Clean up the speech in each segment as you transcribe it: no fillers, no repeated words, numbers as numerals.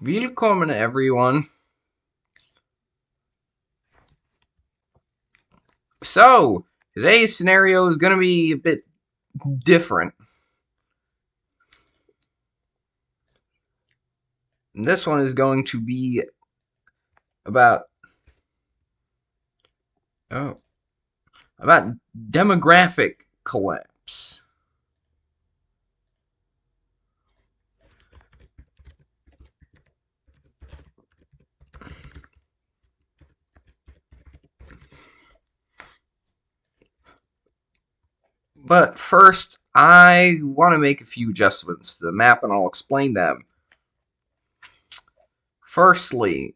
Willkommen, everyone. So, today's scenario is going to be a bit different. And this one is going to be about oh, about demographic collapse. But first, I want to make a few adjustments to the map, and I'll explain them. Firstly,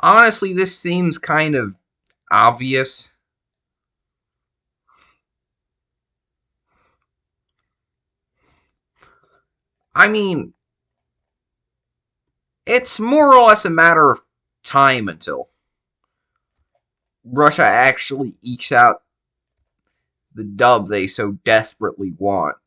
honestly, this seems kind of obvious. I mean, it's more or less a matter of time until Russia actually ekes out the dub they so desperately want.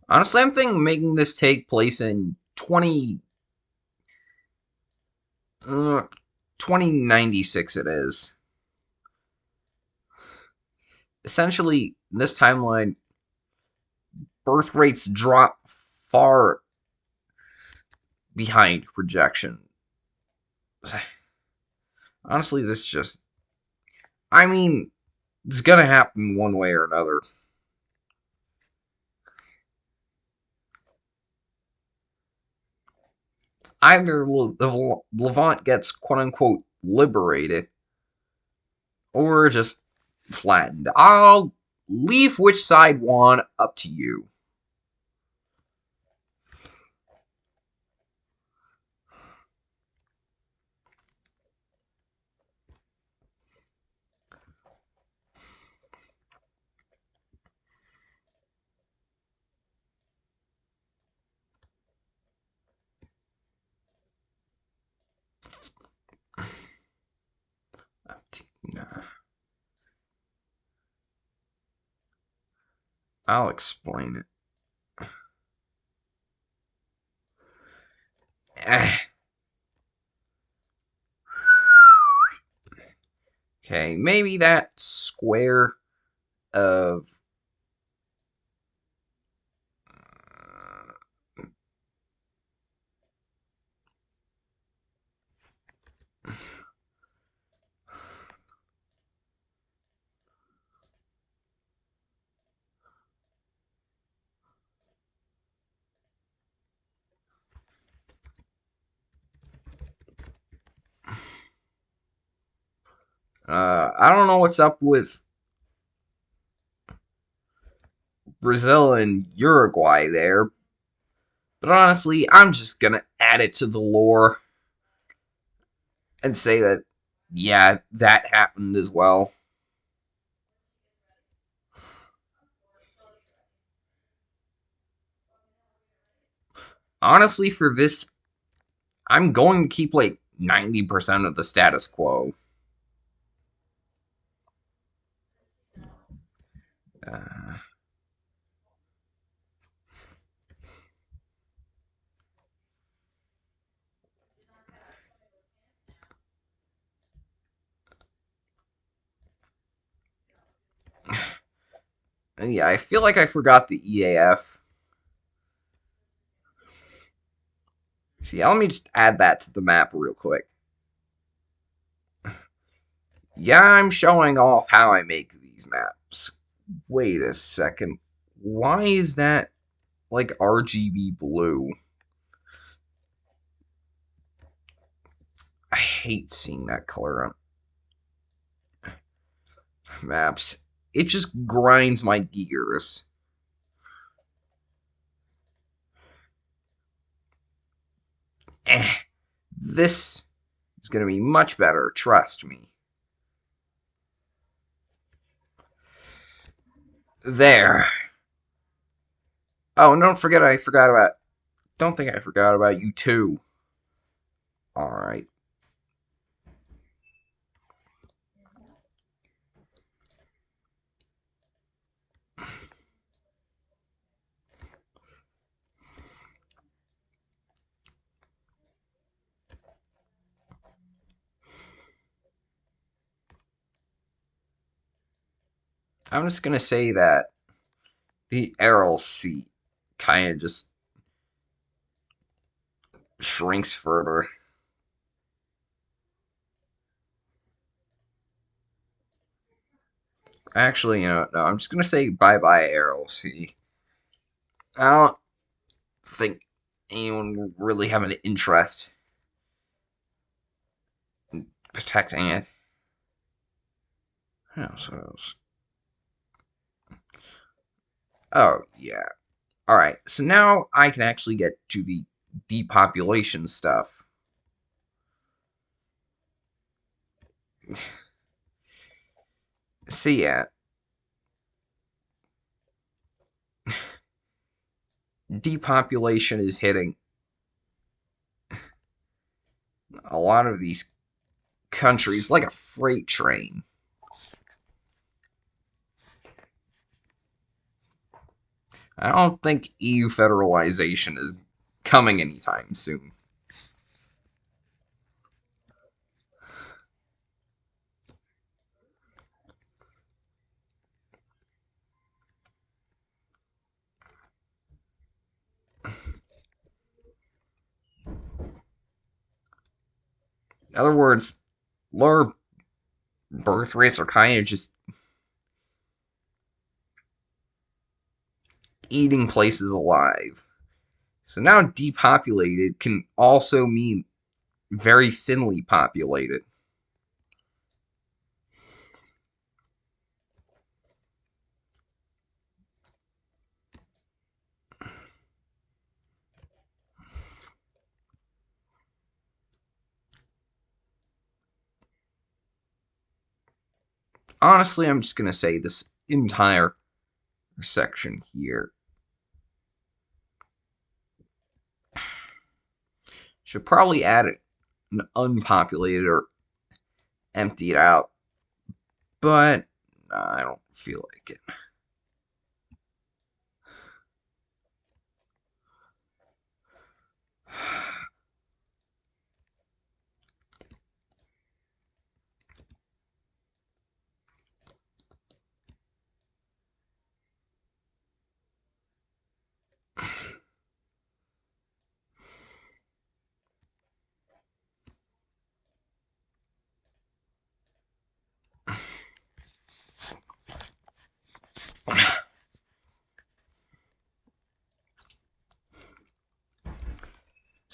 Honestly, I'm thinking making this take place in 2096 it is. Essentially, in this timeline, birth rates drop far behind projections. Honestly, this just... I mean, it's gonna happen one way or another. Either the Levant gets quote-unquote liberated, or just flattened. I'll leave which side won up to you. I'll explain it. Okay, maybe that square of I don't know what's up with Brazil and Uruguay there, but honestly, I'm just gonna add it to the lore and say that yeah, that happened as well. Honestly, for this, I'm going to keep like 90% of the status quo. Uh, yeah, I feel like I forgot the EAF. See, let me just add that to the map real quick. Yeah, I'm showing off how I make these maps. Wait a second. Why is that like RGB blue? I hate seeing that color on maps. It just grinds my gears. Eh, this is going to be much better, trust me. There. Oh, and don't forget I forgot about. Don't think I forgot about you too. All right. I'm just gonna say that the Errol seat kind of just shrinks further. Actually, no, I'm just gonna say bye bye, Errol seat. I don't think anyone will really have an interest in protecting it. Yeah, oh, yeah. Alright, so now I can actually get to the depopulation stuff. So, yeah, depopulation is hitting a lot of these countries like a freight train. I don't think EU federalization is coming anytime soon. In other words, lower birth rates are kind of just eating places alive. So now depopulated can also mean very thinly populated. Honestly, I'm just going to say this entire section here should probably add an unpopulated or emptied out, but I don't feel like it.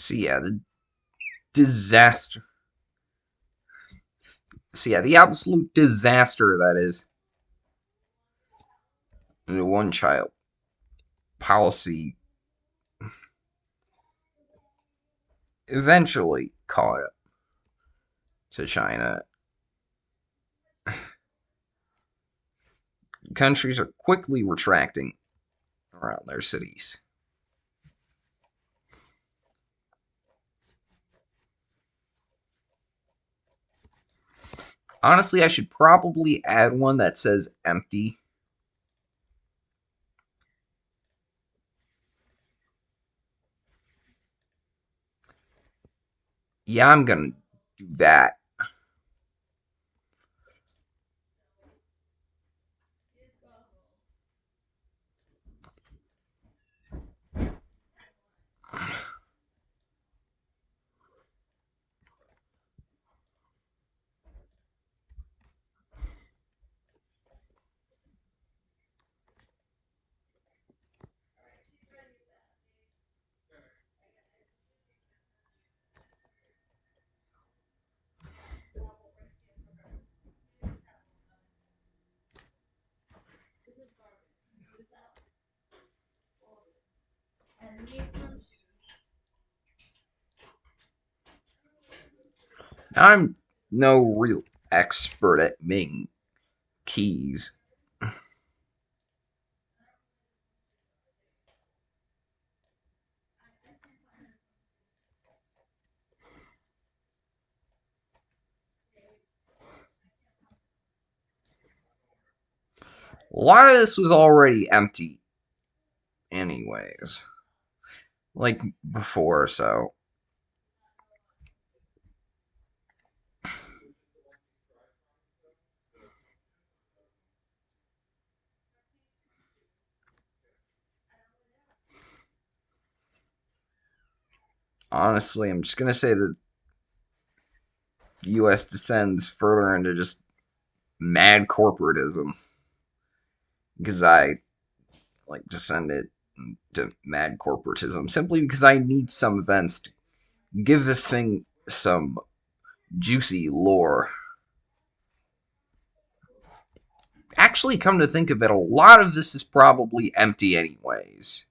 So yeah, the disaster. So yeah, the absolute disaster that is the one child policy eventually caught up to China. Countries are quickly retracting around their cities. Honestly, I should probably add one that says empty. Yeah, I'm gonna do that. I'm no real expert at Ming keys. A lot of this was already empty, anyways. Like before, so. Honestly, I'm just gonna say that the US descends further into just mad corporatism. Because I like descended into mad corporatism simply because I need some events to give this thing some juicy lore. Actually, come to think of it, a lot of this is probably empty anyways.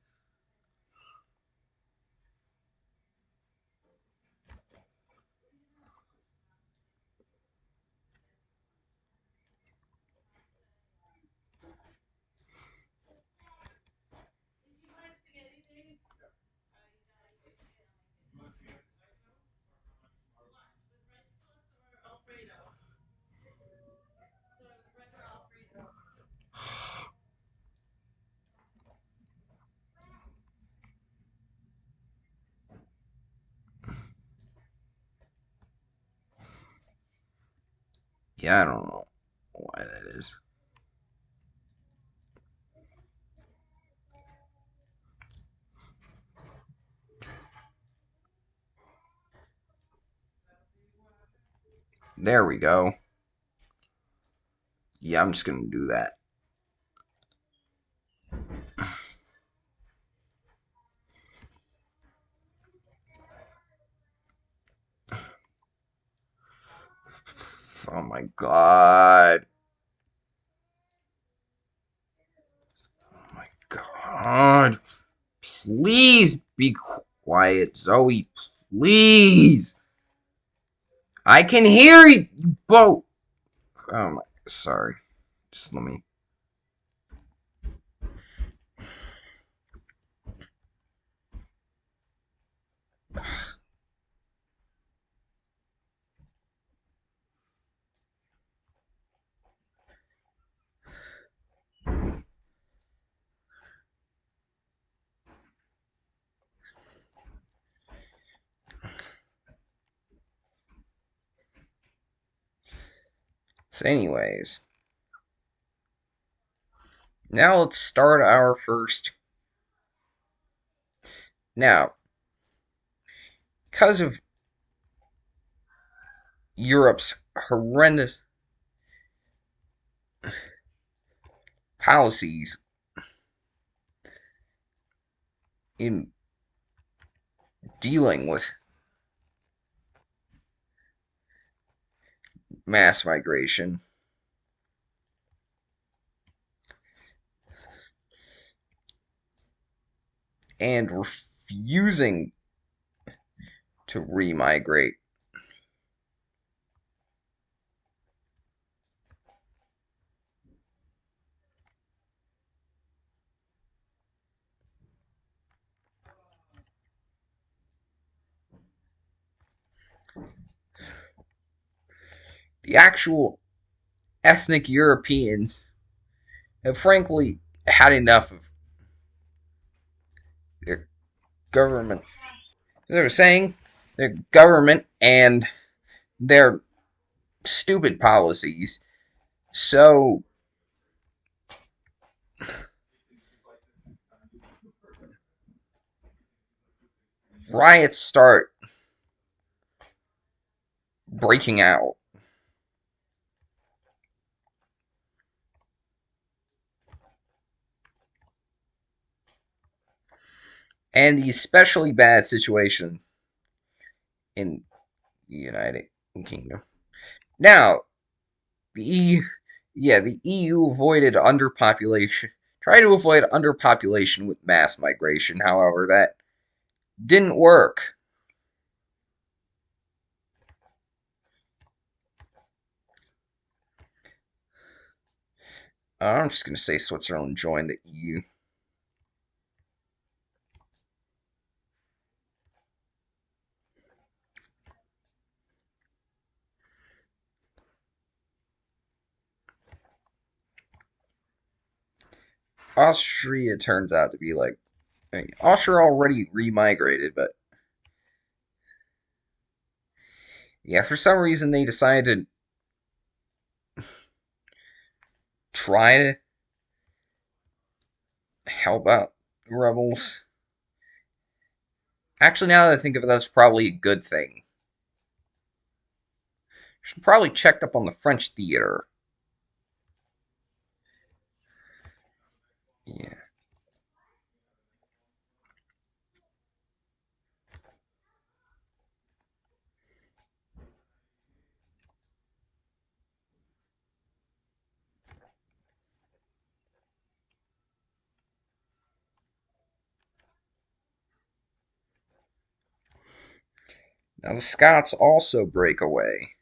Yeah, I don't know why that is. There we go. Yeah, I'm just gonna do that. Oh my god. Oh my god. Please be quiet, Zoe. Please. I can hear you both. Oh my. Sorry. Just let me. So, anyways. Now let's start our first. Now, because of Europe's horrendous policies in dealing with mass migration and refusing to remigrate, the actual ethnic Europeans have frankly had enough of their government. As I was saying, their government and their stupid policies. So riots start breaking out. And the especially bad situation in the United Kingdom. Now, the EU, yeah, the EU avoided underpopulation, tried to avoid underpopulation with mass migration. However, that didn't work. I'm just going to say Switzerland joined the EU. Austria turns out to be like, I mean, Austria already remigrated, but yeah, for some reason they decided to try to help out the rebels. Actually, now that I think of it, that's probably a good thing. Should probably checked up on the French theater. Yeah. Now the Scots also break away,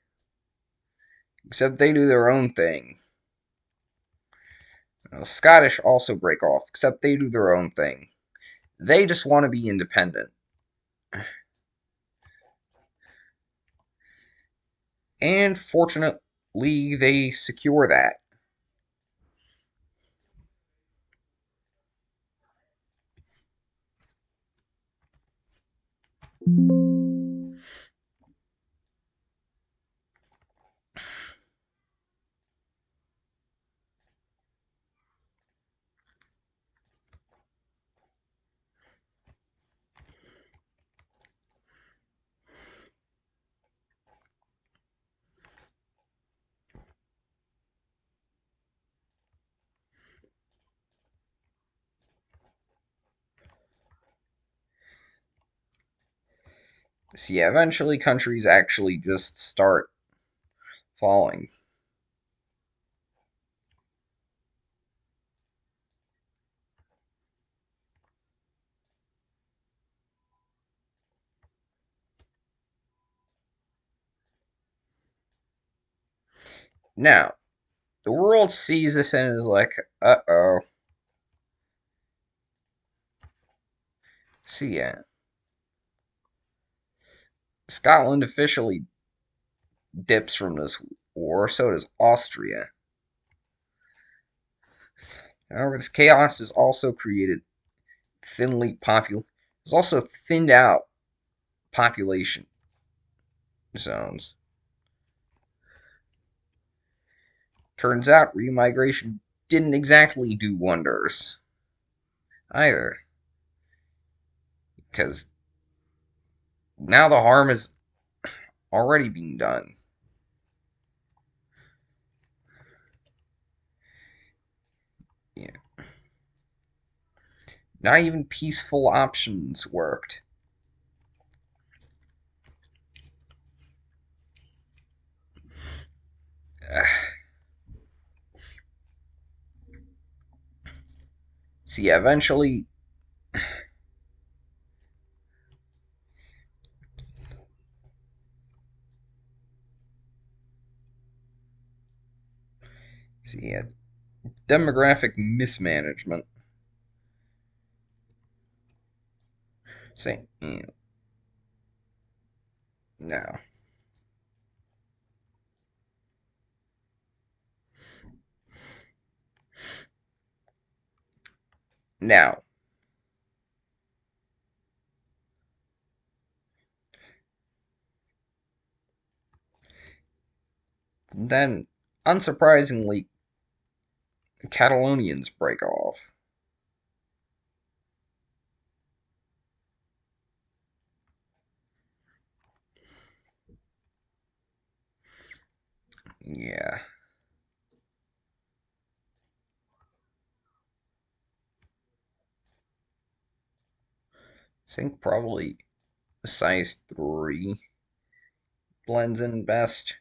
except they do their own thing. Now, the Scottish also break off, except they do their own thing. They just want to be independent. And fortunately, they secure that. So yeah, eventually countries actually just start falling. Now, the world sees this and is like, uh-oh. So yeah, Scotland officially dips from this war, so does Austria. However, this chaos has also created has also thinned out population zones. Turns out remigration didn't exactly do wonders either, because now the harm is already being done. Yeah. Not even peaceful options worked. So yeah, eventually, so yeah, demographic mismanagement. Say, yeah, no, now, then, unsurprisingly, Catalonians break off. Yeah, I think probably size 3 blends in best.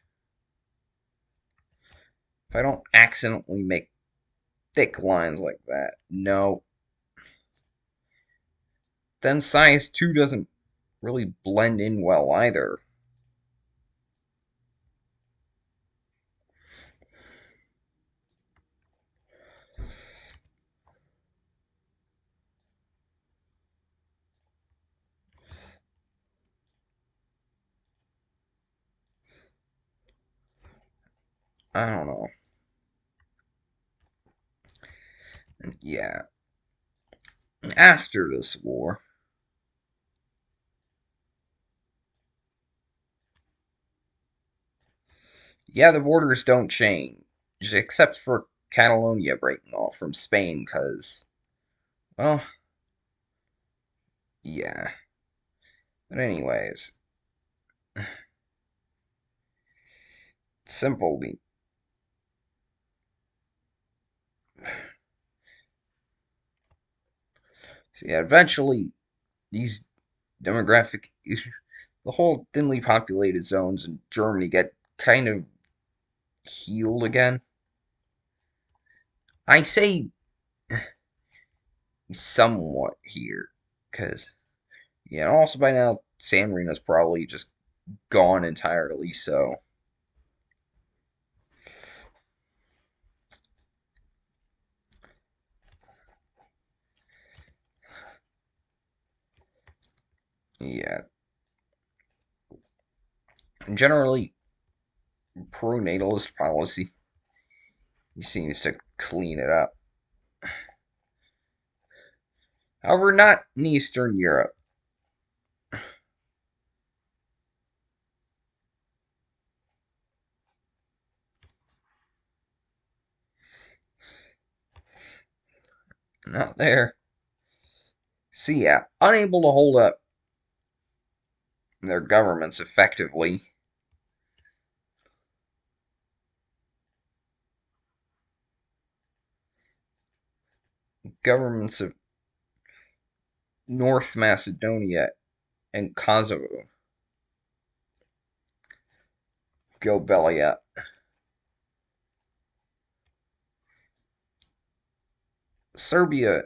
If I don't accidentally make thick lines like that, no. Then size 2 doesn't really blend in well either. I don't know. Yeah. After this war, yeah, the borders don't change, except for Catalonia breaking off from Spain, because, well, yeah. But anyways, simply, so yeah, eventually these demographic issues, the whole thinly populated zones in Germany get kind of healed again. I say somewhat here, because, yeah, and also by now, San Marino's probably just gone entirely, so, yeah. And generally, pro-natalist policy seems to clean it up. However, not in Eastern Europe. Not there. So yeah, unable to hold up their governments effectively, governments of North Macedonia and Kosovo go belly up. Serbia,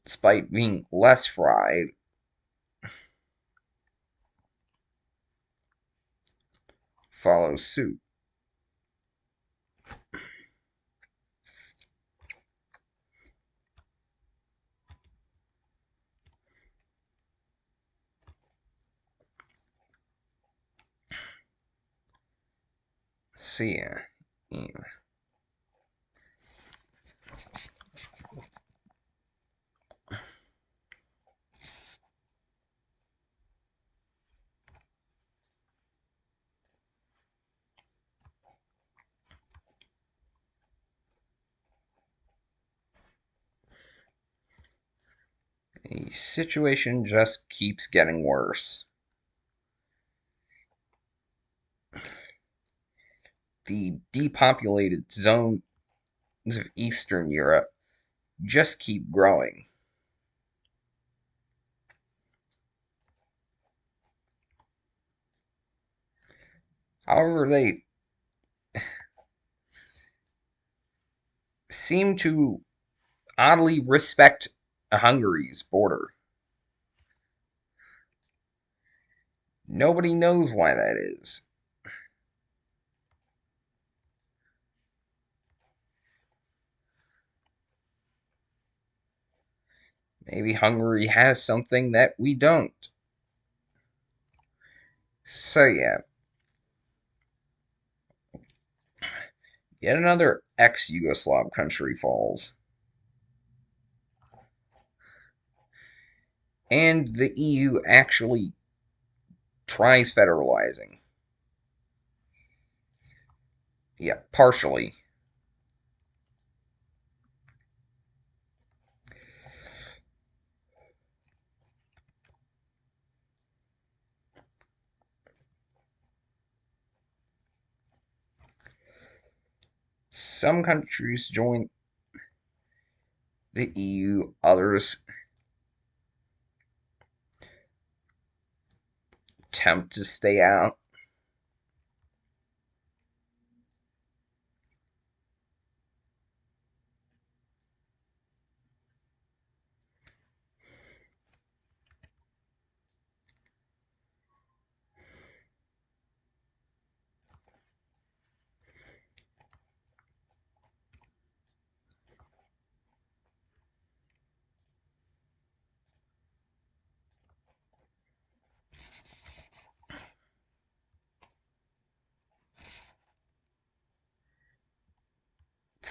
despite being less fried, follows suit. So yeah. The situation just keeps getting worse. The depopulated zones of Eastern Europe just keep growing. However, they seem to oddly respect Hungary's border. Nobody knows why that is. Maybe Hungary has something that we don't. So yeah, yet another ex-Yugoslav country falls. And the EU actually tries federalizing. Yeah, partially. Some countries join the EU, others attempt to stay out.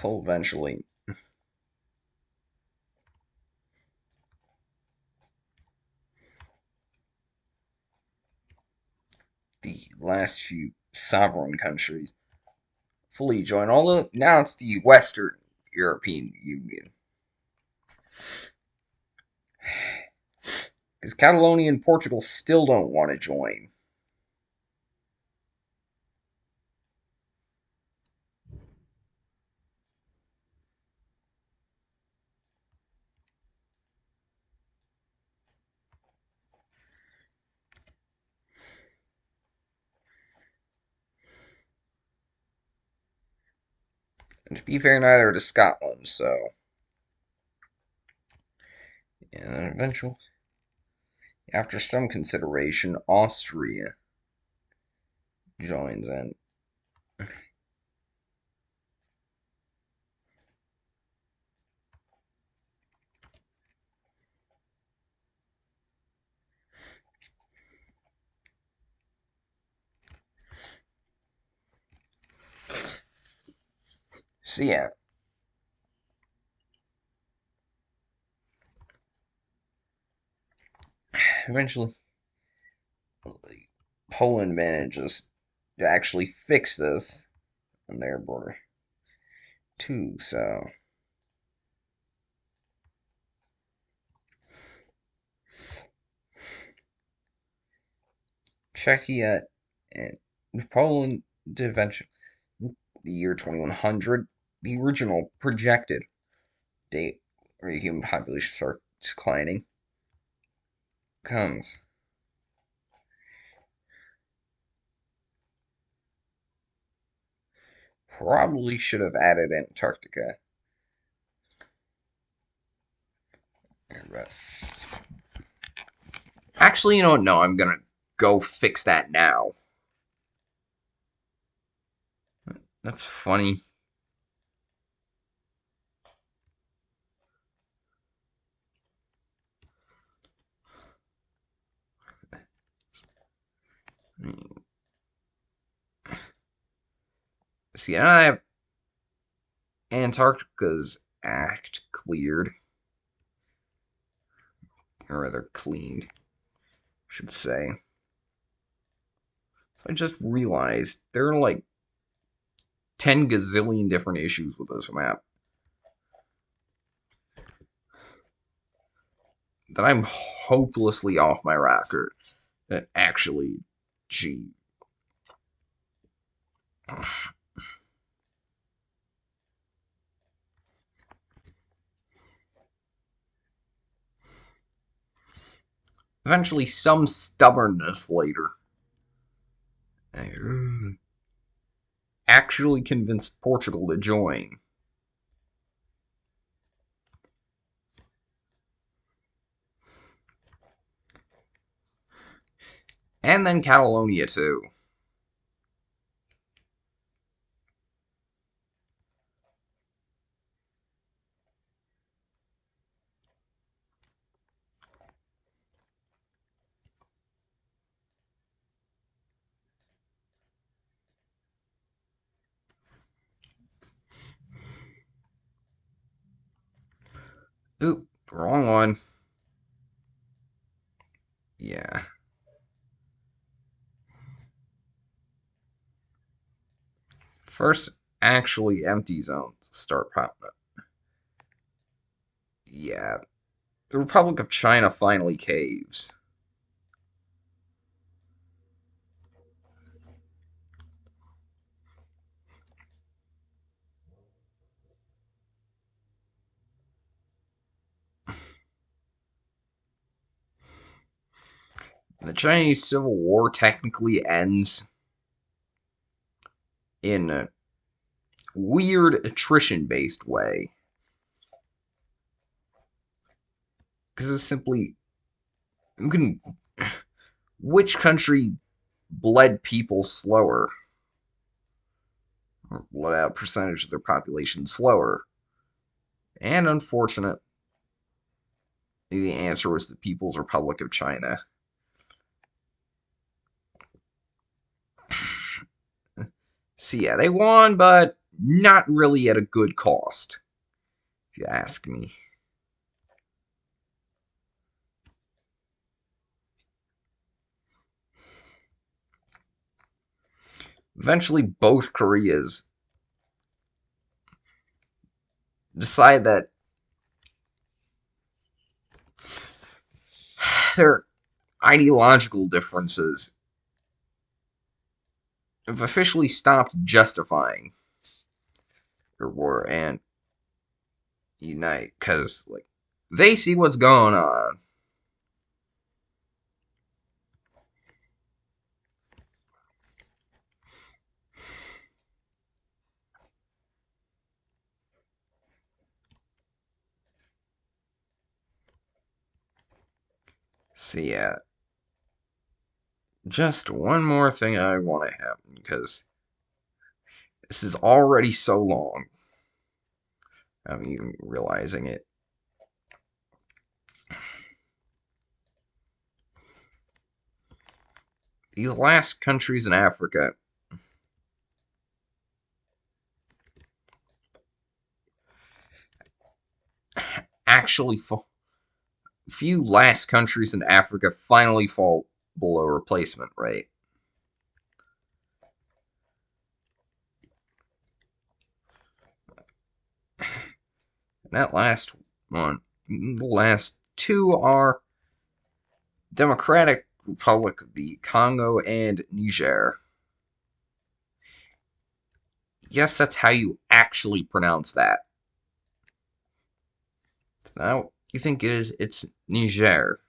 Till eventually the last few sovereign countries fully join, although now it's the Western European Union. Because Catalonia and Portugal still don't want to join. And to be fair, neither does Scotland, so. And eventually, after some consideration, Austria joins in. So yeah, eventually, Poland manages to actually fix this on their border too. So Czechia and Poland did eventually, the year 2100, the original projected date where the human population starts declining comes. Probably should have added Antarctica. But actually, you know what? No, I'm gonna go fix that now. That's funny. See, and I have Antarctica's act cleared, or rather cleaned, I should say. So I just realized there are like 10 gazillion different issues with this map that I'm hopelessly off my record. That actually, gee. Eventually, some stubbornness later actually convinced Portugal to join. And then Catalonia, too. Oop, wrong one. Yeah. First, actually empty zones start popping up. Yeah. The Republic of China finally caves. The Chinese Civil War technically ends in a weird attrition based way. Because it was simply. Which country bled people slower? Or bled out percentage of their population slower? And unfortunately, the answer was the People's Republic of China. So yeah, they won, but not really at a good cost, if you ask me. Eventually, both Koreas decide that their ideological differences have officially stopped justifying their war and unite, because like they see what's going on. So yeah, just one more thing I want to happen, because this is already so long. I'm even realizing it. These last countries in Africa actually fall. Few last countries in Africa finally fall below replacement rate. And that last one, the last two are Democratic Republic of the Congo and Niger. Yes, that's how you actually pronounce that. Now, you think it is, it's Niger.